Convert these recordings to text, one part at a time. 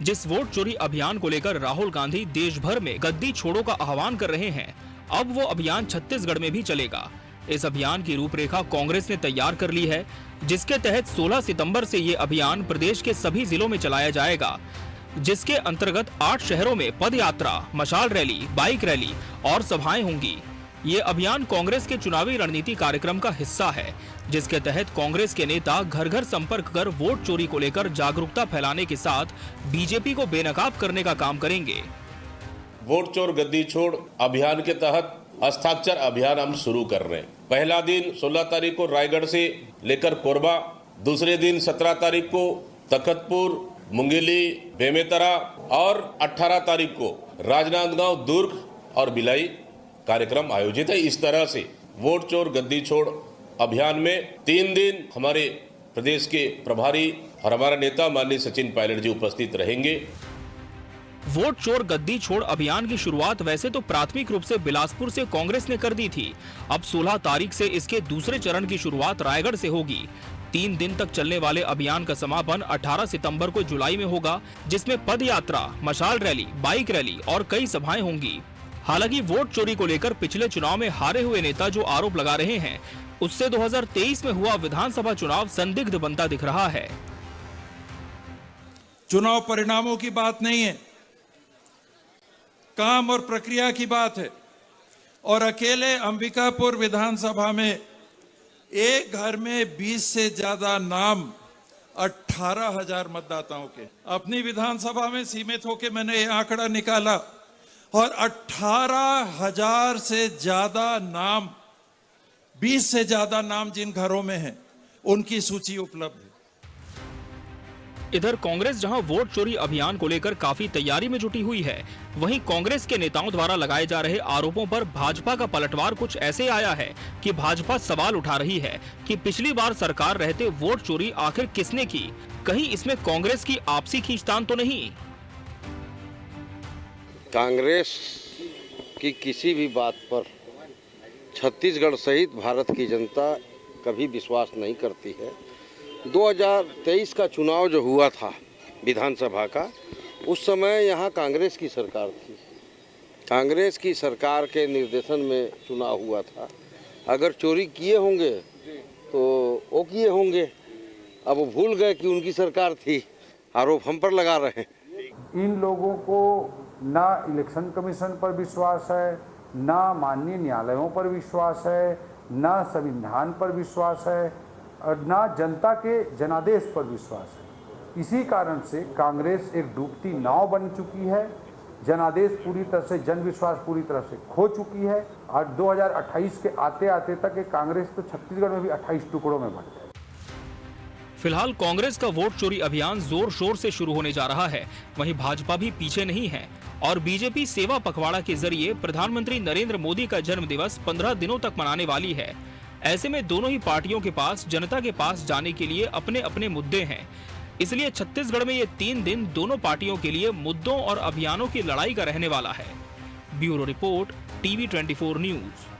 जिस वोट चोरी अभियान को लेकर राहुल गांधी देश भर में गद्दी छोड़ो का आह्वान कर रहे हैं, अब वो अभियान छत्तीसगढ़ में भी चलेगा। इस अभियान की रूपरेखा कांग्रेस ने तैयार कर ली है, जिसके तहत 16 सितंबर से ये अभियान प्रदेश के सभी जिलों में चलाया जाएगा, जिसके अंतर्गत 8 शहरों में पद यात्रा, मशाल रैली, बाइक रैली और सभाएं होंगी। ये अभियान कांग्रेस के चुनावी रणनीति कार्यक्रम का हिस्सा है, जिसके तहत कांग्रेस के नेता घर घर संपर्क कर वोट चोरी को लेकर जागरूकता फैलाने के साथ बीजेपी को बेनकाब करने का काम करेंगे। वोट चोर गद्दी छोड़ अभियान के तहत हस्ताक्षर अभियान हम शुरू कर रहे हैं। पहला दिन 16 तारीख को रायगढ़ से लेकर कोरबा, दूसरे दिन 17 तारीख को तखतपुर, मुंगेली, बेमेतरा और 18 तारीख को राजनांदगांव, दुर्ग और भिलाई कार्यक्रम आयोजित है। इस तरह से वोट चोर गद्दी छोड़ अभियान में 3 दिन हमारे प्रदेश के प्रभारी और हमारा नेता माननीय सचिन पायलट जी उपस्थित रहेंगे। वोट चोर गद्दी छोड़ अभियान की शुरुआत वैसे तो प्राथमिक रूप से बिलासपुर से कांग्रेस ने कर दी थी। अब 16 तारीख से इसके दूसरे चरण की शुरुआत रायगढ़ से होगी। 3 दिन तक चलने वाले अभियान का समापन 18 सितंबर को जुलाई में होगा, जिसमें पद यात्रा, मशाल रैली, बाइक रैली और कई सभाएं होंगी। हालांकि वोट चोरी को लेकर पिछले चुनाव में हारे हुए नेता जो आरोप लगा रहे हैं, उससे 2023 में हुआ विधानसभा चुनाव संदिग्ध बनता दिख रहा है। चुनाव परिणामों की बात नहीं है, काम और प्रक्रिया की बात है। और अकेले अंबिकापुर विधानसभा में एक घर में 20 से ज्यादा नाम 18,000 मतदाताओं के अपनी विधानसभा में सीमित होकर मैंने ये आंकड़ा निकाला और 18,000 से ज्यादा नाम, 20 से ज्यादा नाम जिन घरों में हैं, उनकी सूची उपलब्ध है। इधर कांग्रेस जहां वोट चोरी अभियान को लेकर काफी तैयारी में जुटी हुई है, वहीं कांग्रेस के नेताओं द्वारा लगाए जा रहे आरोपों पर भाजपा का पलटवार कुछ ऐसे आया है कि भाजपा सवाल उठा रही है कि पिछली बार सरकार रहते वोट चोरी आखिर किसने की? कहीं इसमें कांग्रेस की आपसी खींचतान तो नहीं? कांग्रेस की किसी भी बात पर छत्तीसगढ़ सहित भारत की जनता कभी विश्वास नहीं करती है। 2023 का चुनाव जो हुआ था विधानसभा का, उस समय यहाँ कांग्रेस की सरकार थी। कांग्रेस की सरकार के निर्देशन में चुनाव हुआ था। अगर चोरी किए होंगे तो वो किए होंगे, अब वो भूल गए कि उनकी सरकार थी, आरोप हम पर लगा रहे हैं। इन लोगों को ना इलेक्शन कमीशन पर विश्वास है, ना माननीय न्यायालयों पर विश्वास है, ना संविधान पर विश्वास है और ना जनता के जनादेश पर विश्वास है। इसी कारण से कांग्रेस एक डूबती नाव बन चुकी है। जनादेश पूरी तरह से, जन विश्वास पूरी तरह से खो चुकी है और 2028 के आते आते तक ये कांग्रेस तो छत्तीसगढ़ में भी 28 टुकड़ों में बंट जाए। फिलहाल कांग्रेस का वोट चोरी अभियान जोर शोर से शुरू होने जा रहा है, वहीं भाजपा भी पीछे नहीं है और बीजेपी सेवा पखवाड़ा के जरिए प्रधानमंत्री नरेंद्र मोदी का जन्म दिवस 15 दिनों तक मनाने वाली है। ऐसे में दोनों ही पार्टियों के पास जनता के पास जाने के लिए अपने अपने मुद्दे हैं, इसलिए छत्तीसगढ़ में ये 3 दिन दोनों पार्टियों के लिए मुद्दों और अभियानों की लड़ाई का रहने वाला है। Bureau report, TV 24 news.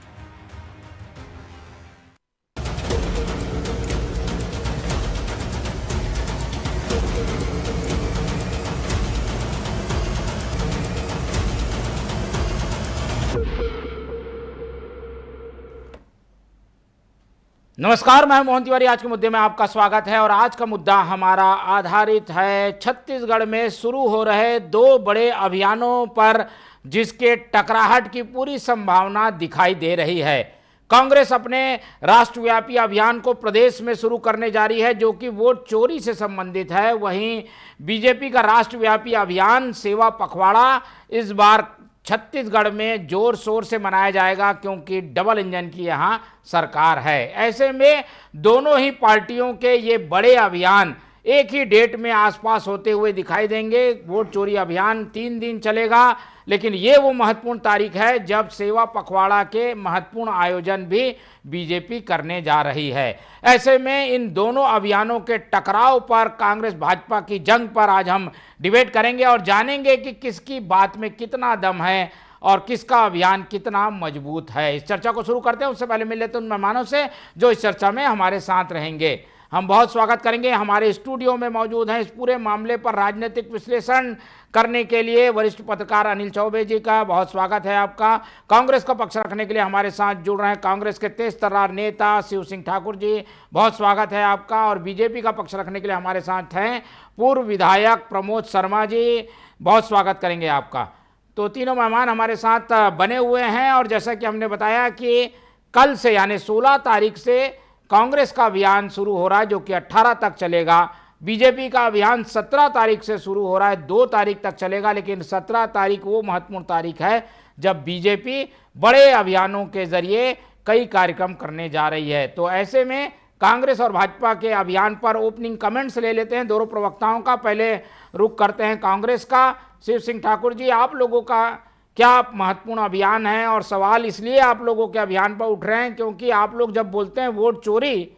नमस्कार, मैं मोहन तिवारी। आज के मुद्दे में आपका स्वागत है और आज का मुद्दा हमारा आधारित है छत्तीसगढ़ में शुरू हो रहे 2 बड़े अभियानों पर, जिसके टकराहट की पूरी संभावना दिखाई दे रही है। कांग्रेस अपने राष्ट्रव्यापी अभियान को प्रदेश में शुरू करने जा रही है, जो कि वोट चोरी से संबंधित है। वहीं बीजेपी का राष्ट्रव्यापी अभियान सेवा पखवाड़ा इस बार छत्तीसगढ़ में जोर शोर से मनाया जाएगा, क्योंकि डबल इंजन की यहाँ सरकार है। ऐसे में दोनों ही पार्टियों के ये बड़े अभियान एक ही डेट में आसपास होते हुए दिखाई देंगे। वोट चोरी अभियान 3 दिन चलेगा, लेकिन ये वो महत्वपूर्ण तारीख है जब सेवा पखवाड़ा के महत्वपूर्ण आयोजन भी बीजेपी करने जा रही है। ऐसे में इन दोनों अभियानों के टकराव पर, कांग्रेस भाजपा की जंग पर आज हम डिबेट करेंगे और जानेंगे कि किसकी बात में कितना दम है और किसका अभियान कितना मजबूत है। इस चर्चा को शुरू करते हैं, उससे पहले मिल लेते हैं उन मेहमानों से जो इस चर्चा में हमारे साथ रहेंगे। हम बहुत स्वागत करेंगे। हमारे स्टूडियो में मौजूद हैं इस पूरे मामले पर राजनीतिक विश्लेषण करने के लिए वरिष्ठ पत्रकार अनिल चौबे जी का बहुत स्वागत है आपका। कांग्रेस का पक्ष रखने के लिए हमारे साथ जुड़ रहे हैं कांग्रेस के तेज तर्रार नेता शिव सिंह ठाकुर जी, बहुत स्वागत है आपका। और बीजेपी का पक्ष रखने के लिए हमारे साथ हैं पूर्व विधायक प्रमोद शर्मा जी, बहुत स्वागत करेंगे आपका। तो तीनों मेहमान हमारे साथ बने हुए हैं और जैसा कि हमने बताया कि कल से यानी 16 तारीख से कांग्रेस का अभियान शुरू हो रहा है जो कि 18 तक चलेगा। बीजेपी का अभियान 17 तारीख से शुरू हो रहा है, 2 तारीख तक चलेगा, लेकिन 17 तारीख वो महत्वपूर्ण तारीख है जब बीजेपी बड़े अभियानों के जरिए कई कार्यक्रम करने जा रही है। तो ऐसे में कांग्रेस और भाजपा के अभियान पर ओपनिंग कमेंट्स ले लेते हैं दोनों प्रवक्ताओं का। पहले रुख करते हैं कांग्रेस का। शिव सिंह ठाकुर जी, आप लोगों का क्या महत्वपूर्ण अभियान है? और सवाल इसलिए आप लोगों के अभियान पर उठ रहे हैं क्योंकि आप लोग जब बोलते हैं वोट चोरी,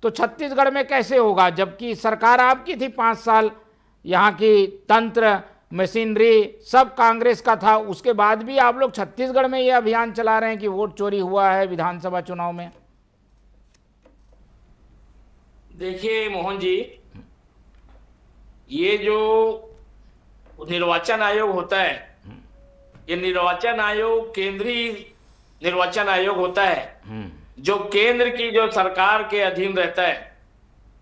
तो छत्तीसगढ़ में कैसे होगा जबकि सरकार आपकी थी 5 साल, यहाँ की तंत्र मशीनरी सब कांग्रेस का था, उसके बाद भी आप लोग छत्तीसगढ़ में ये अभियान चला रहे हैं कि वोट चोरी हुआ है विधानसभा चुनाव में। देखिए मोहन जी, ये जो निर्वाचन आयोग होता है, ये निर्वाचन आयोग केंद्रीय निर्वाचन आयोग होता है जो केंद्र की जो सरकार के अधीन रहता है।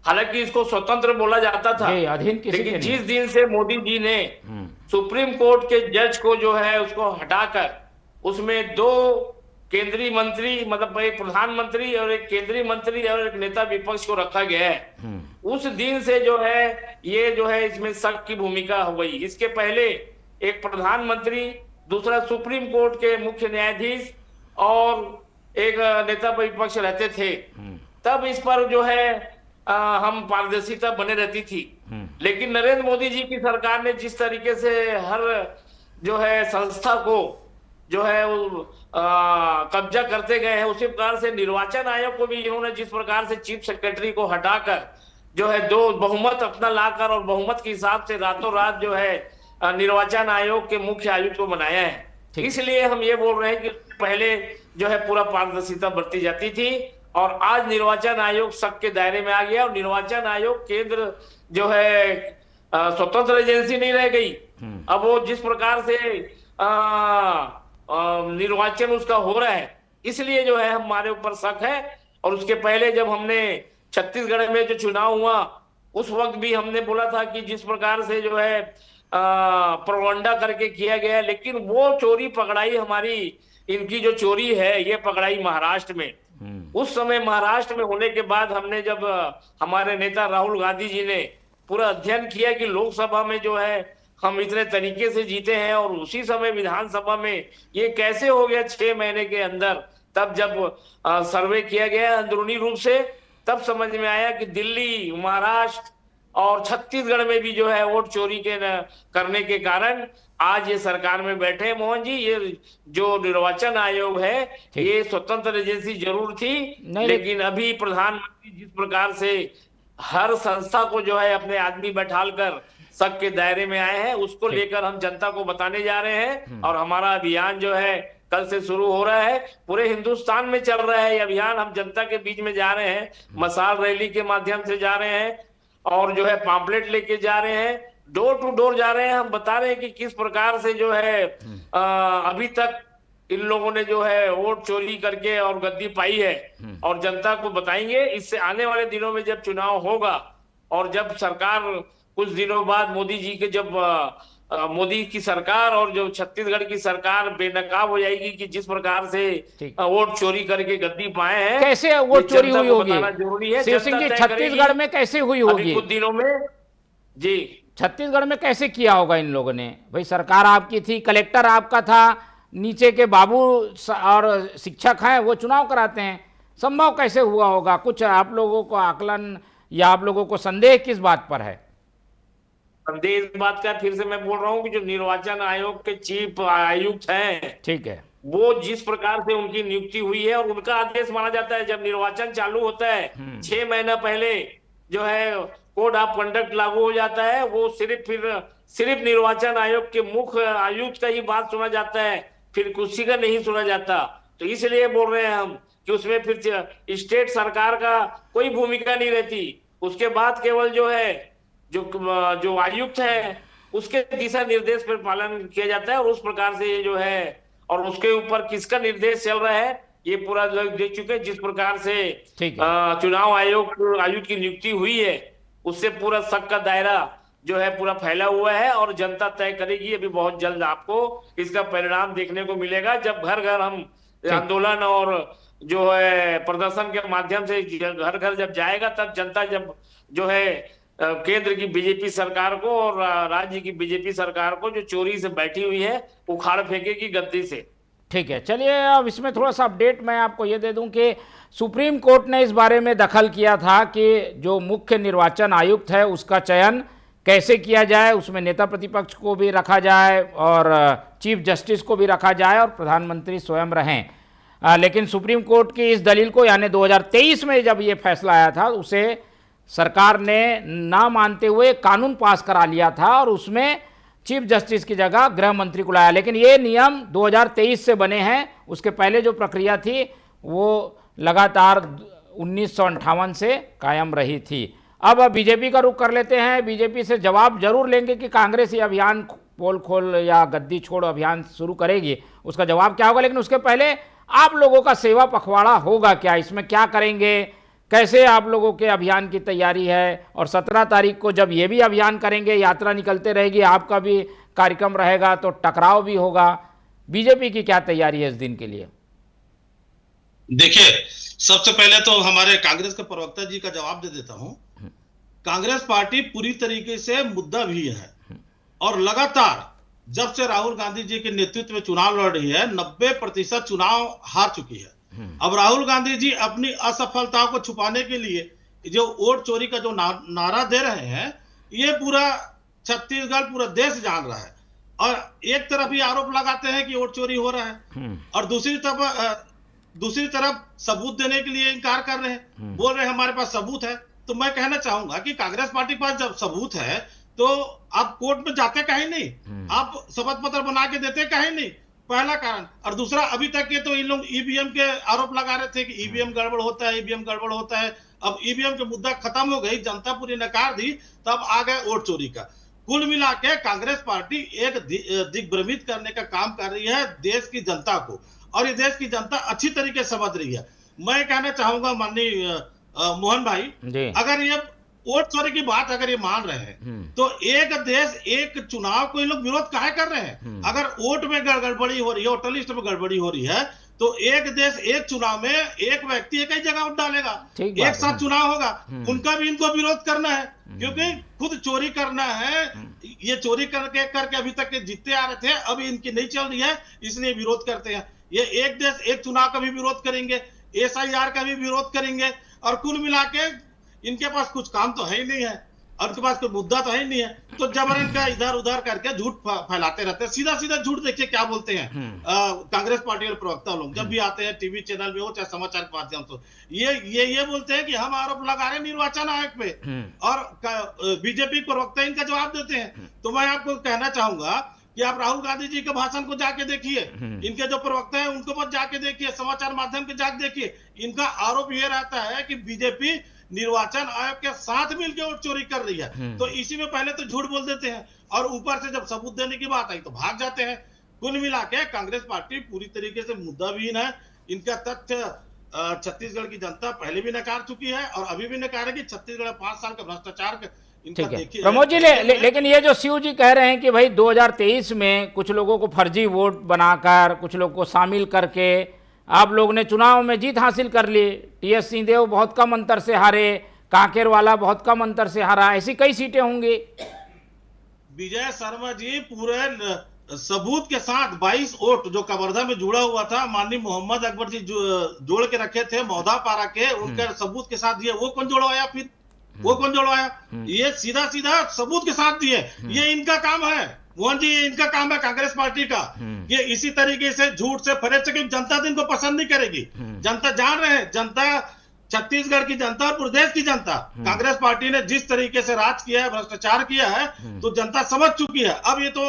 हालांकि इसको स्वतंत्र बोला जाता था, लेकिन जिस दिन से मोदी जी ने सुप्रीम कोर्ट के जज को जो है उसको हटाकर उसमें 2 केंद्रीय मंत्री, मतलब एक प्रधानमंत्री और एक केंद्रीय मंत्री और एक नेता विपक्ष को रखा गया है, उस दिन से जो है ये जो है इसमें शक की भूमिका हो गई। इसके पहले एक प्रधानमंत्री, दूसरा सुप्रीम कोर्ट के मुख्य न्यायाधीश और एक नेता विपक्ष रहते थे, तब इस पर जो है हम पारदर्शिता बने रहती थी। लेकिन नरेंद्र मोदी जी की सरकार ने जिस तरीके से हर जो है संस्था को जो है कब्जा करते गए हैं, उसी प्रकार से निर्वाचन आयोग को भी इन्होंने जिस प्रकार से चीफ सेक्रेटरी को हटाकर जो है 2 बहुमत अपना लाकर और बहुमत के हिसाब से रातों रात जो है निर्वाचन आयोग के मुख्य आयुक्त को बनाया है। इसलिए हम ये बोल रहे हैं कि पहले जो है पूरा पारदर्शिता बरती जाती थी और आज निर्वाचन आयोग शक के दायरे में आ गया और निर्वाचन आयोग केंद्र जो है स्वतंत्र एजेंसी नहीं रह गई। अब वो जिस प्रकार से निर्वाचन उसका हो रहा है, इसलिए जो है हमारे ऊपर शक है। और उसके पहले जब हमने छत्तीसगढ़ में जो चुनाव हुआ उस वक्त भी हमने बोला था कि जिस प्रकार से जो है प्रोपगेंडा करके किया गया, लेकिन वो चोरी पकड़ाई हमारी, इनकी जो चोरी है ये पकड़ाई महाराष्ट्र में। उस समय महाराष्ट्र में होने के बाद हमने जब हमारे नेता राहुल गांधी जी ने पूरा अध्ययन किया कि लोकसभा में जो है हम इतने तरीके से जीते हैं और उसी समय विधानसभा में ये कैसे हो गया 6 महीने के अंदर, तब जब सर्वे किया गया अंदरूनी रूप से, तब समझ में आया कि दिल्ली, महाराष्ट्र और छत्तीसगढ़ में भी जो है वोट चोरी के करने के कारण आज ये सरकार में बैठे हैं। मोहन जी, ये जो निर्वाचन आयोग है ये स्वतंत्र एजेंसी जरूर थी, लेकिन अभी प्रधानमंत्री जिस प्रकार से हर संस्था को जो है अपने आदमी बैठालकर शक के दायरे में आए हैं, उसको लेकर हम जनता को बताने जा रहे हैं। और हमारा अभियान जो है कल से शुरू हो रहा है, पूरे हिंदुस्तान में चल रहा है ये अभियान। हम जनता के बीच में जा रहे हैं, मशाल रैली के माध्यम से जा रहे हैं और जो है पॉम्पलेट लेके जा रहे हैं, डोर टू डोर जा रहे हैं। हम बता रहे हैं कि किस प्रकार से जो है अभी तक इन लोगों ने जो है वोट चोरी करके और गद्दी पाई है और जनता को बताएंगे। इससे आने वाले दिनों में जब चुनाव होगा और जब सरकार कुछ दिनों बाद मोदी जी के जब मोदी की सरकार और जो छत्तीसगढ़ की सरकार बेनकाब हो जाएगी कि जिस प्रकार से वोट चोरी करके गद्दी पाए हैं, कैसे वोट चोरी हुई होगी जरूरी है। शिव सिंह जी, छत्तीसगढ़ में कैसे हुई होगी कुछ दिनों में? जी, छत्तीसगढ़ में कैसे किया होगा इन लोगों ने? भाई सरकार आपकी थी, कलेक्टर आपका था, नीचे के बाबू और शिक्षक हैं वो चुनाव कराते हैं, संभव कैसे हुआ होगा? कुछ आप लोगों को आकलन या आप लोगों को संदेह किस बात पर है? संदेह इस बात का, फिर से मैं बोल रहा हूँ कि जो निर्वाचन आयोग के चीफ आयुक्त हैं, ठीक है, वो जिस प्रकार से उनकी नियुक्ति हुई है और उनका आदेश माना जाता है जब निर्वाचन चालू होता है 6 महीना पहले जो है कोड ऑफ कंडक्ट लागू हो जाता है, वो सिर्फ निर्वाचन आयोग के मुख्य आयुक्त का ही बात सुना जाता है, फिर किसी का नहीं सुना जाता। तो इसलिए बोल रहे हैं हम कि उसमें फिर स्टेट सरकार का कोई भूमिका नहीं रहती। उसके बाद केवल जो है जो आयुक्त है उसके दिशा निर्देश पर पालन किया जाता है, और उस प्रकार से ये जो है, और उसके ऊपर किसका निर्देश चल रहा है ये पूरा लोग देख चुके हैं। जिस प्रकार से चुनाव आयुक्त की नियुक्ति हुई है उससे पूरा शक का दायरा जो है पूरा फैला हुआ है, और जनता तय करेगी। अभी बहुत जल्द आपको इसका परिणाम देखने को मिलेगा, जब घर घर हम आंदोलन और जो है प्रदर्शन के माध्यम से घर घर जब जाएगा, तब जनता जब जो है केंद्र की बीजेपी सरकार को और राज्य की बीजेपी सरकार को जो चोरी से बैठी हुई है उखाड़ फेंकेगी गद्दी से। ठीक है, चलिए अब इसमें थोड़ा सा अपडेट मैं आपको ये दे दूं कि सुप्रीम कोर्ट ने इस बारे में दखल किया था कि जो मुख्य निर्वाचन आयुक्त है उसका चयन कैसे किया जाए, उसमें नेता प्रतिपक्ष को भी रखा जाए और चीफ जस्टिस को भी रखा जाए और प्रधानमंत्री स्वयं रहें। लेकिन सुप्रीम कोर्ट की इस दलील को, यानी 2023 में जब ये फैसला आया था, उसे सरकार ने ना मानते हुए कानून पास करा लिया था और उसमें चीफ जस्टिस की जगह गृह मंत्री को लाया। लेकिन ये नियम 2023 से बने हैं, उसके पहले जो प्रक्रिया थी वो लगातार 1958 से कायम रही थी। अब बीजेपी का रुख कर लेते हैं। बीजेपी से जवाब जरूर लेंगे कि कांग्रेस ये अभियान पोल खोल या गद्दी छोड़ अभियान शुरू करेगी, उसका जवाब क्या होगा। लेकिन उसके पहले आप लोगों का सेवा पखवाड़ा होगा क्या, इसमें क्या करेंगे, कैसे आप लोगों के अभियान की तैयारी है, और 17 तारीख को जब ये भी अभियान करेंगे, यात्रा निकलते रहेगी, आपका भी कार्यक्रम रहेगा तो टकराव भी होगा, बीजेपी की क्या तैयारी है इस दिन के लिए? देखिए, सबसे पहले तो हमारे कांग्रेस के प्रवक्ता जी का जवाब दे देता हूं। कांग्रेस पार्टी पूरी तरीके से मुद्दा भी है और लगातार जब से राहुल गांधी जी के नेतृत्व में चुनाव लड़ रही है 90% चुनाव हार चुकी है। अब राहुल गांधी जी अपनी असफलताओं को छुपाने के लिए जो वोट चोरी का जो नारा दे रहे हैं, ये पूरा छत्तीसगढ़, पूरा देश जान रहा है। और एक तरफ ही आरोप लगाते हैं कि वोट चोरी हो रहा है और दूसरी तरफ सबूत देने के लिए इनकार कर रहे हैं, बोल रहे हैं हमारे पास सबूत है। तो मैं कहना चाहूंगा कि कांग्रेस पार्टी के पास जब सबूत है तो आप कोर्ट में जाते कहीं नहीं, आप शपथ पत्र बना के देते कहीं नहीं, पहला कारण। और दूसरा, अभी तक ये तो इन लोग ईवीएम के आरोप लगा रहे थे कि ईवीएम गड़बड़ होता है, ईवीएम गड़बड़ होता है। अब ईवीएम के मुद्दा खत्म हो गई, जनता पूरी नकार दी, तब आ गए वोट चोरी का। कुल मिला के कांग्रेस पार्टी एक दिग्भ्रमित करने का काम कर रही है देश की जनता को, और ये देश की जनता अच्छी तरीके से समझ रही है। मैं कहना चाहूंगा माननीय मोहन भाई, अगर ये वोट चोरी की बात अगर ये मान रहे हैं तो एक देश एक चुनाव को ये लोग विरोध काहे कर रहे हैं? अगर वोट में गड़बड़ी हो रही है, वोटर लिस्ट में गड़बड़ी हो रही है, तो एक देश एक चुनाव में एक व्यक्ति एक ही जगह वोट डालेगा, एक साथ चुनाव होगा, उनका भी इनको विरोध करना है, क्योंकि खुद चोरी करना है। ये चोरी करके अभी तक जीतते आ रहे थे, अभी इनकी नहीं चल रही है, इसलिए विरोध करते हैं। ये एक देश एक चुनाव का भी विरोध करेंगे, SIR का भी विरोध करेंगे, और कुल मिला के इनके पास कुछ काम तो है ही नहीं है और उनके पास कोई मुद्दा तो है ही नहीं है, तो जबरन का इधर उधर करके झूठ फैलाते रहते हैं। सीधा सीधा झूठ देखिए क्या बोलते हैं कांग्रेस पार्टी के प्रवक्ता लोग जब भी आते हैं टीवी चैनल में हो चाहे समाचार के माध्यम से, ये बोलते हैं कि हम आरोप लगा रहे हैं निर्वाचन आयोग पे, और बीजेपी प्रवक्ता इनका जवाब देते हैं। तो मैं आपको कहना चाहूंगा कि आप राहुल गांधी जी के भाषण को जाके देखिए, इनके जो प्रवक्ता हैं उनको बस जाके देखिए, समाचार माध्यम के जाके देखिए। इनका आरोप ये रहता है कि बीजेपी निर्वाचन आयोग के साथ मिलकर वोट चोरी कर रही है। तो इसी में पहले तो झूठ बोल देते हैं और ऊपर से जब सबूत देने की बात आई तो भाग जाते हैं। कुल मिला के कांग्रेस पार्टी पूरी तरीके से मुद्दाविहीन है। इनका तथ्य छत्तीसगढ़ की जनता पहले भी नकार चुकी है और अभी भी नकारेगी। छत्तीसगढ़ 5 साल का भ्रष्टाचार ठीक है प्रमोद जी, लेकिन ये जो शिव जी कह रहे हैं कि भाई 2023 में कुछ लोगों को फर्जी वोट बनाकर, कुछ लोगों को शामिल करके आप लोग ने चुनाव में जीत हासिल कर ली। TS सिंहदेव बहुत कम अंतर से हारे, कांकेर वाला बहुत कम अंतर से हारा, ऐसी कई सीटें होंगी। विजय शर्मा जी पूरे सबूत के साथ 22 वोट जो कवर्धा में जुड़ा हुआ था, माननीय मोहम्मद अकबर जी जोड़ के रखे थे मौदा पारा के, उनके सबूत के साथ दिए। वो कौन जोड़वाया? फिर वो कौन जोड़वाया? ये सीधा सीधा सबूत के साथ दिए। ये इनका काम है मोहन जी, इनका काम है कांग्रेस पार्टी का। ये इसी तरीके से झूठ से फरेब से, क्योंकि जनता तो इनको पसंद नहीं करेगी। जनता जान रहे हैं, जनता छत्तीसगढ़ की जनता और पूरे देश की जनता कांग्रेस पार्टी ने जिस तरीके से राज किया है, भ्रष्टाचार किया है, तो जनता समझ चुकी है। अब ये तो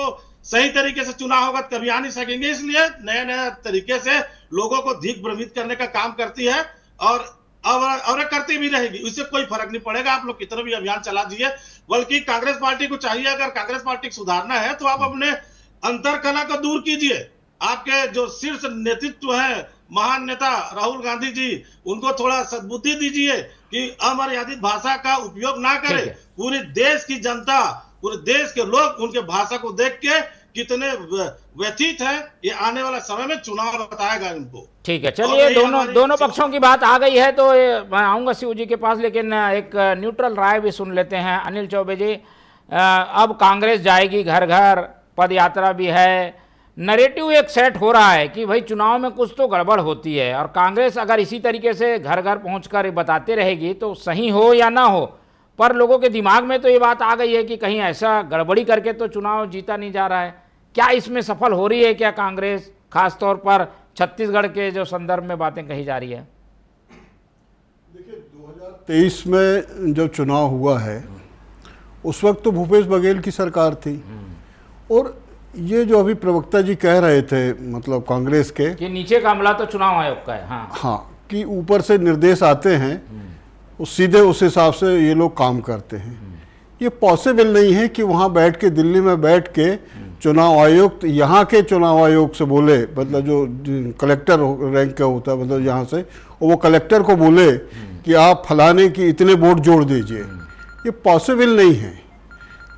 सही तरीके से चुनाव होगा कभी आ नहीं सकेंगे, इसलिए नए नए तरीके से लोगों को दिग्भ्रमित करने का काम करती है। और और करती भी रहेगी, उससे कोई फर्क नहीं पड़ेगा। आप लोग कितना भी अभियान चला दीजिए, बल्कि कांग्रेस पार्टी को चाहिए, अगर कांग्रेस पार्टी को सुधारना है तो आप अपने अंतरकलह को दूर कीजिए। आपके जो शीर्ष नेतृत्व है, महान नेता राहुल गांधी जी, उनको थोड़ा सद्बुद्धि दीजिए कि अमर्यादित भाषा का उपयोग ना करें। पूरे देश की जनता, पूरे देश के लोग उनके भाषा को देख के कितने व्यथित है, ये आने वाला समय में चुनाव बताएगा इनको। ठीक है, चलिए दोनों पक्षों की बात आ गई है तो मैं आऊँगा शिव जी के पास, लेकिन एक न्यूट्रल राय भी सुन लेते हैं। अनिल चौबे जी, अब कांग्रेस जाएगी घर घर, पद यात्रा भी है, नरेटिव एक सेट हो रहा है कि भाई चुनाव में कुछ तो गड़बड़ होती है, और कांग्रेस अगर इसी तरीके से घर घर पहुंचकर बताते रहेगी तो सही हो या ना हो, पर लोगों के दिमाग में तो ये बात आ गई है कि कहीं ऐसा गड़बड़ी करके तो चुनाव जीता नहीं जा रहा है। क्या इसमें सफल हो रही है क्या कांग्रेस, खासतौर पर छत्तीसगढ़ के जो संदर्भ में बातें कही जा रही है? देखिए, 2023 में जब चुनाव हुआ है उस वक्त तो भूपेश बघेल की सरकार थी, और ये जो अभी प्रवक्ता जी कह रहे थे, मतलब कांग्रेस के, कि नीचे का अमला तो चुनाव आयोग का है। हाँ, कि ऊपर से निर्देश आते हैं, उस सीधे उस हिसाब से ये लोग काम करते हैं। ये पॉसिबल नहीं है कि वहाँ बैठ के, दिल्ली में बैठ के चुनाव आयुक्त यहाँ के चुनाव आयोग से बोले, मतलब जो कलेक्टर रैंक का होता है, मतलब यहाँ से, और वो कलेक्टर को बोले कि आप फलाने की इतने वोट जोड़ दीजिए। ये पॉसिबल नहीं है।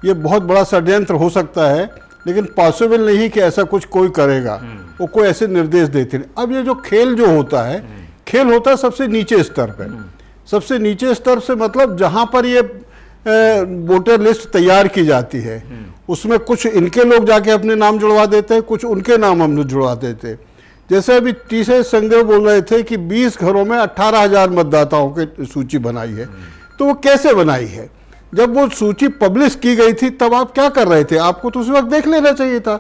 ये बहुत बड़ा षड्यंत्र हो सकता है, लेकिन पॉसिबल नहीं कि ऐसा कुछ कोई करेगा, वो कोई ऐसे निर्देश देते नहीं। अब ये जो खेल जो होता है, खेल होता है सबसे नीचे स्तर पे। सबसे नीचे स्तर से मतलब जहाँ पर ये वोटर लिस्ट तैयार की जाती है, उसमें कुछ इनके लोग जाके अपने नाम जुड़वा देते हैं, कुछ उनके नाम हम लोग जुड़वा देते हैं। जैसे अभी तीसरे संदेव बोल रहे थे कि 20 घरों में 18,000 मतदाताओं की सूची बनाई है, तो वो कैसे बनाई है? जब वो सूची पब्लिश की गई थी तब आप क्या कर रहे थे? आपको तो उस वक्त देख लेना चाहिए था।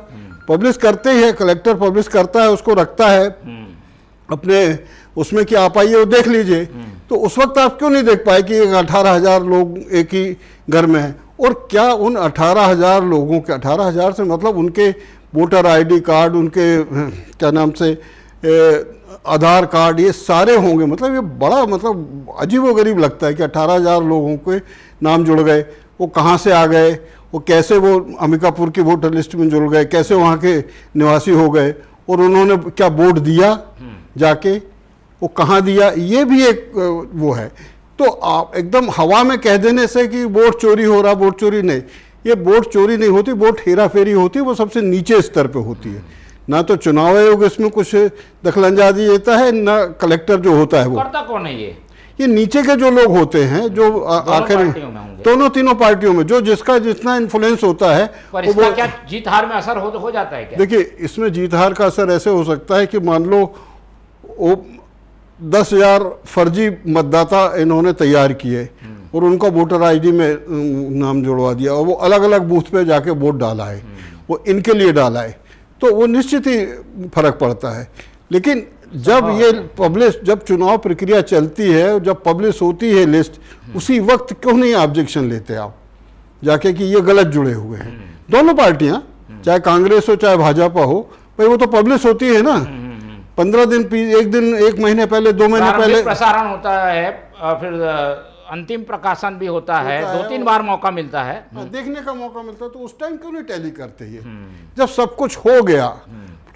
पब्लिश करते ही है, कलेक्टर पब्लिश करता है, उसको रखता है अपने उसमें कि आप आइए वो देख लीजिए। तो उस वक्त आप क्यों नहीं देख पाए कि 18,000 लोग एक ही घर में हैं? और क्या उन 18,000 लोगों के, 18,000 से मतलब उनके वोटर आईडी कार्ड, उनके क्या नाम से आधार कार्ड, ये सारे होंगे? मतलब ये बड़ा मतलब अजीबोगरीब लगता है कि 18,000 लोगों के नाम जुड़ गए। वो कहाँ से आ गए, वो कैसे वो अंबिकापुर की वोटर लिस्ट में जुड़ गए, कैसे वहाँ के निवासी हो गए, और उन्होंने क्या वोट दिया जाके, वो कहाँ दिया, ये भी एक वो है। तो आप एकदम हवा में कह देने से कि वोट चोरी हो रहा, वोट चोरी नहीं, ये वोट चोरी नहीं होती, वोट हेरा फेरी होती है, वो सबसे नीचे स्तर पे होती है। ना तो चुनाव आयोग इसमें कुछ दखलंदाजी देता है, ना कलेक्टर जो होता है वो करता कौन है? ये नीचे के जो लोग होते हैं, जो आखिर दोनों तीनों पार्टियों में जो जिसका जितना इन्फ्लुएंस होता है, पर इसका क्या जीत हार में असर हो जाता है क्या? देखिए, इसमें जीत हार का असर ऐसे हो सकता है कि मान लो वो 10,000 फर्जी मतदाता इन्होंने तैयार किए और उनका वोटर आईडी में नाम जुड़वा दिया, और वो अलग अलग बूथ पे जाके वोट डाला है, वो इनके लिए डाला है, तो वो निश्चित ही फर्क पड़ता है। लेकिन जब ये पब्लिश, जब चुनाव प्रक्रिया चलती है, जब पब्लिश होती है लिस्ट, उसी वक्त क्यों नहीं ऑब्जेक्शन लेते आप जाके कि ये गलत जुड़े हुए हैं? दोनों पार्टियां, चाहे कांग्रेस हो चाहे भाजपा हो, भाई वो तो पब्लिश होती है ना, 15 दिन, एक दिन, 1 महीने पहले, 2 महीने पहले प्रसारण होता है, फिर अंतिम प्रकाशन भी होता है, 2-3 बार मौका मिलता है, देखने का मौका मिलता है। तो उस टाइम क्यों नहीं टैली करते? ये जब सब कुछ हो गया,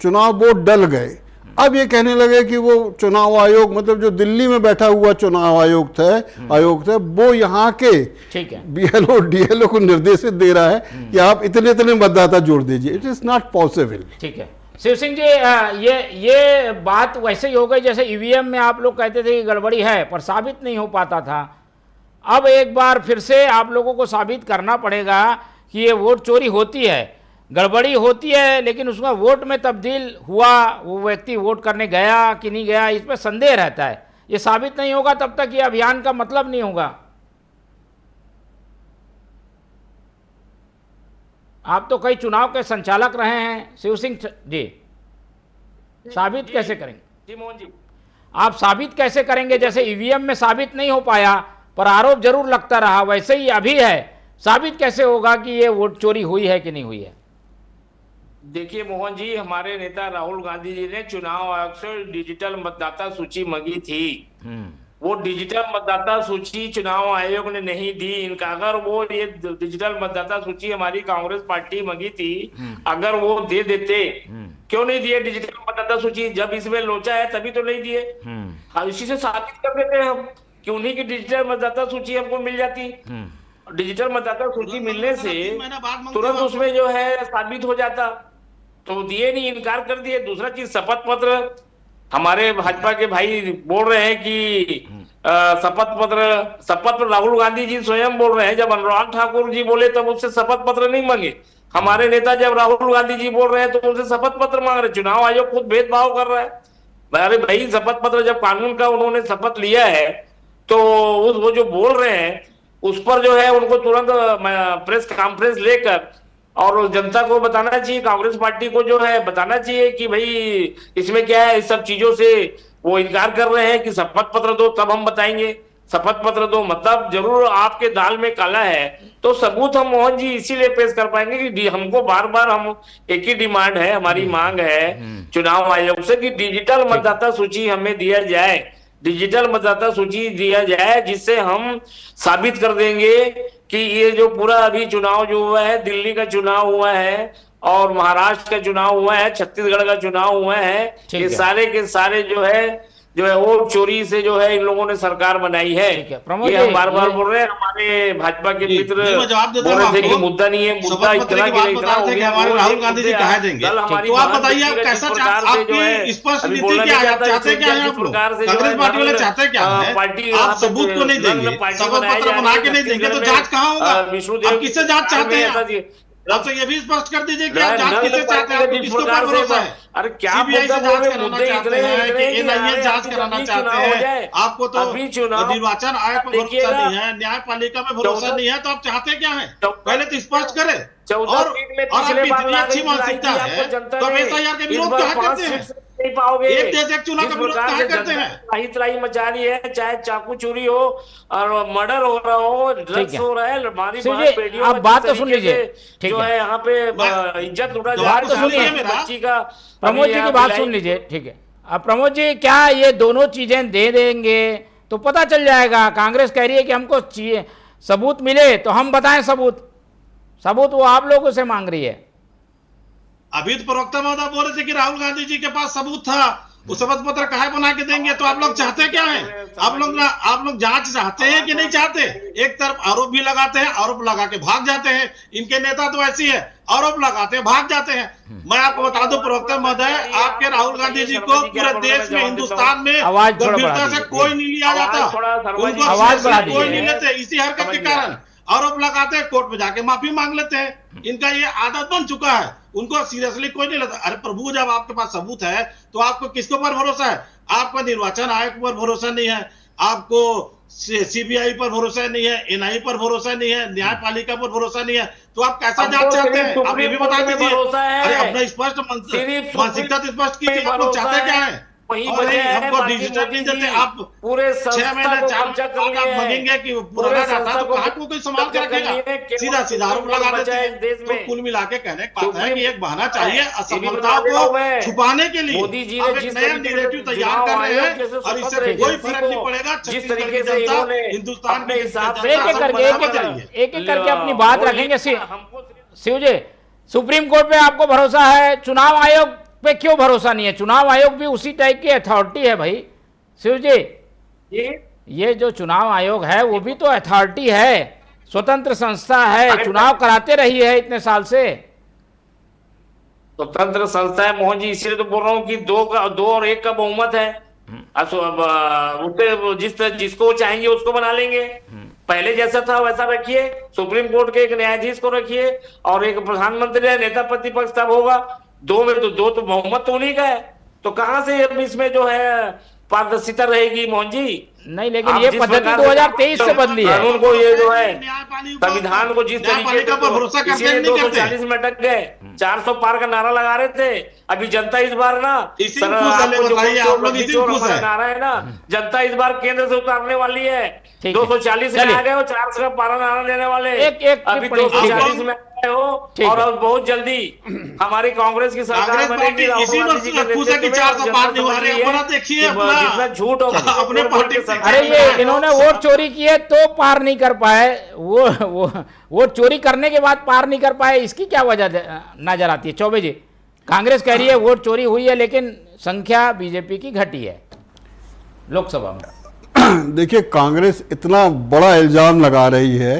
चुनाव बोर्ड डल गए, अब ये कहने लगे कि वो चुनाव आयोग, मतलब जो दिल्ली में बैठा हुआ चुनाव आयोग थे, वो यहाँ के बीएलओ डीएलओ को निर्देशित दे रहा है कि आप इतने इतने मतदाता जोड़ दीजिए। It is not possible. ठीक है शिव सिंह जी, ये बात वैसे ही हो गई जैसे ईवीएम में आप लोग कहते थे कि गड़बड़ी है पर साबित नहीं हो पाता था। अब एक बार फिर से आप लोगों को साबित करना पड़ेगा कि ये वोट चोरी होती है, गड़बड़ी होती है, लेकिन उसमें वोट में तब्दील हुआ, वो व्यक्ति वोट करने गया कि नहीं गया, इस पर संदेह रहता है। ये साबित नहीं होगा तब तक ये अभियान का मतलब नहीं होगा। आप तो कई चुनाव के संचालक रहे हैं शिव सिंह जी, साबित कैसे करेंगे? जी मोहन जी, आप साबित कैसे करेंगे? जैसे ईवीएम में साबित नहीं हो पाया पर आरोप जरूर लगता रहा, वैसे ही अभी है, साबित कैसे होगा कि ये वोट चोरी हुई है कि नहीं हुई है? देखिए मोहन जी, हमारे नेता राहुल गांधी जी ने चुनाव आयोग से डिजिटल मतदाता सूची मांगी थी। वो डिजिटल मतदाता सूची चुनाव आयोग ने नहीं दी इनका। अगर वो ये डिजिटल मतदाता सूची हमारी कांग्रेस पार्टी मांगी थी, अगर वो दे देते, क्यों नहीं दिए डिजिटल मतदाता सूची? जब इसमें लोचा है तभी तो नहीं दिए। हाँ, इसी से साबित कर देते हैं हम कि उन्हीं की डिजिटल मतदाता सूची हमको मिल जाती। डिजिटल मतदाता सूची मिलने से तुरंत उसमें जो है साबित हो जाता, तो दिए नहीं, इनकार कर दिए। दूसरा चीज, शपथ पत्र, हमारे भाजपा के भाई बोल रहे हैं कि शपथ पत्र राहुल गांधी जी स्वयं बोल रहे हैं। जब अनुराग ठाकुर जी बोले तब उससे शपथ पत्र नहीं मांगे। हमारे नेता जब राहुल गांधी जी बोल रहे हैं तो उनसे शपथ पत्र मांग रहे। चुनाव आयोग खुद भेदभाव कर रहा है। अरे भाई, शपथ पत्र जब कानून का उन्होंने शपथ लिया है तो वो जो बोल रहे हैं उस पर जो है उनको तुरंत प्रेस कॉन्फ्रेंस लेकर और जनता को बताना चाहिए, कांग्रेस पार्टी को जो है बताना चाहिए कि भाई इसमें क्या है। इस सब चीजों से वो इनकार कर रहे हैं कि शपथ पत्र दो तब हम बताएंगे। शपथ पत्र दो मतलब जरूर आपके दाल में काला है, तो सबूत हम मोहन जी इसीलिए पेश कर पाएंगे कि हमको बार बार हम एक ही डिमांड है, हमारी मांग है चुनाव आयोग से कि डिजिटल मतदाता सूची हमें दिया जाए, डिजिटल मतदाता सूची दिया जाए, जिससे हम साबित कर देंगे कि ये जो पूरा अभी चुनाव जो हुआ है, दिल्ली का चुनाव हुआ है और महाराष्ट्र का चुनाव हुआ है, छत्तीसगढ़ का चुनाव हुआ है, ये सारे के सारे जो है वो चोरी से जो है इन लोगों ने सरकार बनाई है। ये हम बार बार बोल रहे हैं। हमारे भाजपा के मित्र बोल रहे थे कि मुद्दा नहीं है, मुद्दा इतना हो गया। हमारे राहुल गांधी जी कहा देंगे, तो आप बताइए आप कैसा आपकी स्पष्ट नीति क्या है, आप चाहते क्या है? आप लोग कांग्रेस पार्टी वाले चाहते क्या है? आप सबूत को नहीं देंगे, शपथ पत्र बना के नहीं देंगे तो जांच कहाँ होगा? आप किससे जांच चाहते हैं? आप तो ये भी स्पष्ट कर दीजिए कि आप जांच किससे चाहते हैं, किसके ऊपर भरोसा है? अरे क्या सीबीआई से जांच कराना चाहते हैं कि एनआईए जांच कराना चाहते हैं? आपको तो निर्वाचन आयोग पर भरोसा नहीं है, न्यायपालिका में भरोसा नहीं है, तो आप चाहते क्या है? पहले तो स्पष्ट करें। और आपकी इतनी अच्छी मानसिकता है तो एसआईआर के विरोध क्या करते हैं? नहीं पाओगे। एक देश एक चुनाव का विरोध क्या करते हैं? त्राही मचा रही है, चाहे चाकू चोरी हो और मर्डर हो रहा हो, ड्रग्स हो रहा है, हमारी बेटियों आप बात तो सुन लीजिए, जो है यहाँ पे इज्जत लूटा जा रहा है बच्ची का। प्रमोद जी की बात सुन लीजिए, ठीक है। अब प्रमोद जी, क्या ये दोनों चीजें दे देंगे तो पता चल जाएगा? कांग्रेस कह रही है कि हमको चाहिए सबूत मिले तो हम बताएं सबूत वो आप लोगों से मांग रही है। अभी तो प्रवक्ता महोदय बोल रहे थे कि राहुल गांधी जी के पास सबूत था, वो शपथ पत्र काहे बना के देंगे? तो आप लोग चाहते क्या है? आप लोग जांच चाहते हैं कि नहीं चाहते? एक तरफ आरोप भी लगाते हैं, आरोप लगा के भाग जाते हैं। इनके नेता तो ऐसी है, आरोप लगाते हैं भाग जाते हैं। मैं आपको बता दूं प्रवक्ता महोदय, आपके राहुल गांधी जी को पूरे देश में, हिंदुस्तान में गंभीरता से कोई नहीं लिया जाता, उनको कोई नहीं लेते। इसी हरकत के कारण आरोप लगाते हैं, कोर्ट में जाके माफी मांग लेते हैं। इनका ये आदत बन चुका है, उनको सीरियसली कोई नहीं लेता। अरे प्रभु, जब आपके पास सबूत है तो आपको किसके ऊपर भरोसा है? आपको निर्वाचन आयोग पर भरोसा नहीं है, आपको सीबीआई पर भरोसा नहीं है, एनआईए पर भरोसा नहीं है, न्यायपालिका पर भरोसा नहीं है, तो आप कैसा जांच चाहते हैं? आप ये भी बता दीजिए। अरे अपना स्पष्ट मानसिकता तो स्पष्ट कीजिए, आप लोग चाहते क्या है? वही हमको डिजिटल नहीं देते। आप पूरे 6 महीने 4 आप मांगेंगे कि पुराना डाटा तो कहाँ को कोई संभाल के रखेगा? सीधा आरोप लगा देते हैं। तो कुल मिला के कहने की बात है कि एक बहाना चाहिए असफलता को छुपाने के लिए। मोदी जी आप एक नया नैरेटिव तैयार कर रहे हैं और इससे कोई फर्क नहीं पड़ेगा। जिस तरीके से इन्होंने हिंदुस्तान के हिसाब से एक एक करके अपनी बात रखेंगे। शिव जी, सुप्रीम कोर्ट पे आपको भरोसा है, चुनाव आयोग पे क्यों भरोसा नहीं है? चुनाव आयोग भी उसी टाइप की अथॉरिटी है भाई। शिव जी, ये जो चुनाव आयोग है वो भी तो अथॉरिटी है, स्वतंत्र संस्था है, चुनाव कराते रही है इतने साल से। स्वतंत्र संस्था है मोहन जी, इसीलिए तो बोल रहा हूँ कि 2 और 1 का बहुमत है। उससे जिसको चाहेंगे उसको बना लेंगे। पहले जैसा था वैसा रखिए, सुप्रीम कोर्ट के एक न्यायाधीश को रखिए और एक प्रधानमंत्री है, नेता प्रतिपक्ष तब होगा। 2 में तो 2 तो बहुमत तो उन्हीं का है, तो कहां से इसमें जो है पारदर्शिता रहेगी मोहन जी? नहीं, लेकिन ये पद्धति 2023 से बदली है। कानून को ये जो है संविधान को जिस तरीके से 240 में अटक गए, 400 पार का नारा लगा रहे थे। अभी जनता इस बार ना नारा है ना, जनता इस बार केंद्र से उतारने वाली है। 240 में आ गए और 400 का पारा नारा लेने वाले। एक अभी 240 में हो और बहुत जल्दी हमारी कांग्रेस की सरकार कांग्रेस बनेगी। पार्टी इसी राहुल गांधी जी के वक्त से कि 400 पार नहीं हुआ रही है। अपना देखिए, अपना जितना झूठ और अपने पार्टी से अरे ये इन्होंने वोट चोरी किए तो पार नहीं कर पाए, वो वोट चोरी करने के बाद पार नहीं कर पाए, इसकी क्या वजह नजर आती है? चौबे जी, कांग्रेस कह रही है वोट चोरी हुई है लेकिन संख्या बीजेपी की घटी है लोकसभा में। देखिए, कांग्रेस इतना बड़ा इल्जाम लगा रही है,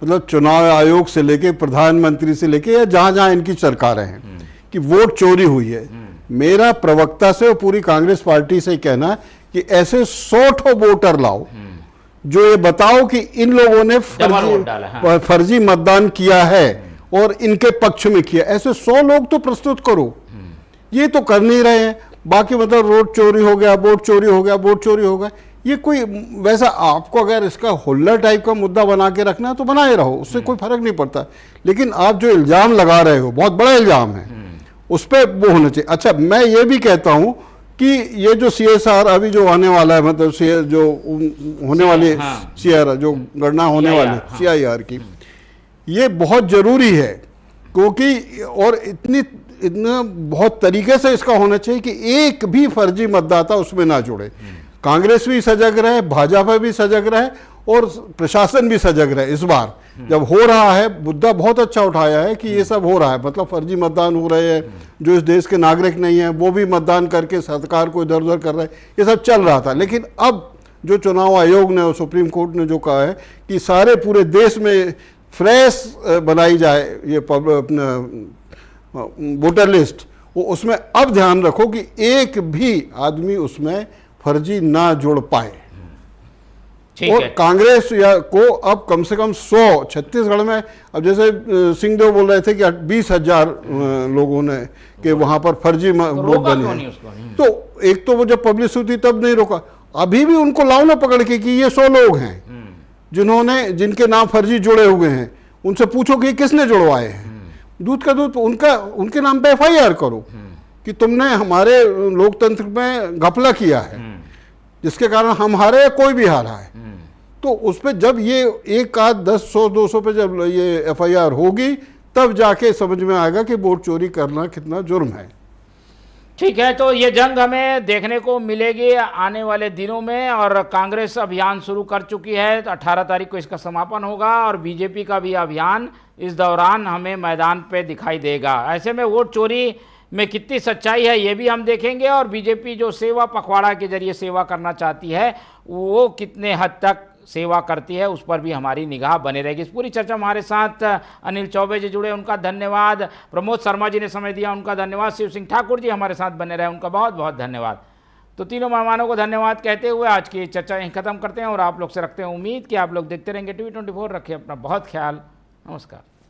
मतलब चुनाव आयोग से लेके प्रधानमंत्री से लेके या जहां जहां इनकी सरकारें हैं कि वोट चोरी हुई है। मेरा प्रवक्ता से और पूरी कांग्रेस पार्टी से कहना है कि ऐसे 100 वोटर लाओ जो ये बताओ कि इन लोगों ने फर्जी मतदान किया है और इनके पक्ष में किया। ऐसे 100 लोग तो प्रस्तुत करो। ये तो कर नहीं रहे हैं। बाकी मतलब वोट चोरी हो गया, वोट चोरी हो गया, वोट चोरी हो गया, ये कोई वैसा आपको अगर इसका हुल्लड़ टाइप का मुद्दा बना के रखना है तो बनाए रहो, उससे कोई फर्क नहीं पड़ता। लेकिन आप जो इल्जाम लगा रहे हो, बहुत बड़ा इल्जाम है, उस पर वो होना चाहिए। अच्छा, मैं ये भी कहता हूं कि ये जो CSR अभी जो आने वाला है, मतलब जो होने वाली CSR जो गणना होने वाली CIR की, ये बहुत जरूरी है क्योंकि और इतना बहुत तरीके से इसका होना चाहिए कि एक भी फर्जी मतदाता उसमें ना जुड़े। कांग्रेस भी सजग रहे, भाजपा भी सजग रहे और प्रशासन भी सजग रहे। इस बार जब हो रहा है, मुद्दा बहुत अच्छा उठाया है कि ये सब हो रहा है, मतलब फर्जी मतदान हो रहे हैं, जो इस देश के नागरिक नहीं है वो भी मतदान करके सरकार को इधर उधर कर रहे हैं, ये सब चल रहा था। लेकिन अब जो चुनाव आयोग ने और सुप्रीम कोर्ट ने जो कहा है कि सारे पूरे देश में फ्रेश बनाई जाए ये अपना वोटर लिस्ट, वो उसमें अब ध्यान रखो कि एक भी आदमी उसमें फर्जी ना जुड़ पाए। और कांग्रेस या को अब कम से कम 100 छत्तीसगढ़ में, अब जैसे सिंहदेव बोल रहे थे कि 20,000 लोगों ने कि वहां पर फर्जी वोट बने, तो एक तो वो जब पब्लिश हुई थी तब नहीं रोका, अभी भी उनको लाओ ना पकड़ के कि ये 100 लोग हैं जिनके नाम फर्जी जुड़े हुए हैं, उनसे पूछो कि किसने जुड़वाए हैं। दूध का दूध, उनके नाम पे FIR करो कि तुमने हमारे लोकतंत्र में घपला किया है जिसके कारण हम हारे या कोई भी हारा है। तो उस पर जब ये 1 आध 10 100 200 पे जब ये FIR होगी तब जाके समझ में आएगा कि वोट चोरी करना कितना जुर्म है। ठीक है, तो ये जंग हमें देखने को मिलेगी आने वाले दिनों में, और कांग्रेस अभियान शुरू कर चुकी है, तो 18 तारीख को इसका समापन होगा और बीजेपी का भी अभियान इस दौरान हमें मैदान पे दिखाई देगा। ऐसे में वोट चोरी में कितनी सच्चाई है ये भी हम देखेंगे, और बीजेपी जो सेवा पखवाड़ा के जरिए सेवा करना चाहती है वो कितने हद तक सेवा करती है उस पर भी हमारी निगाह बने रहेगी। इस पूरी चर्चा में हमारे साथ अनिल चौबे जी जुड़े, उनका धन्यवाद। प्रमोद शर्मा जी ने समय दिया, उनका धन्यवाद। शिव सिंह ठाकुर जी हमारे साथ बने रहे, उनका बहुत बहुत धन्यवाद। तो तीनों मेहमानों को धन्यवाद कहते हुए आज की चर्चा यहीं खत्म करते हैं और आप लोग से रखते हैं उम्मीद कि आप लोग देखते रहेंगे TV24। रखें अपना बहुत ख्याल। नमस्कार।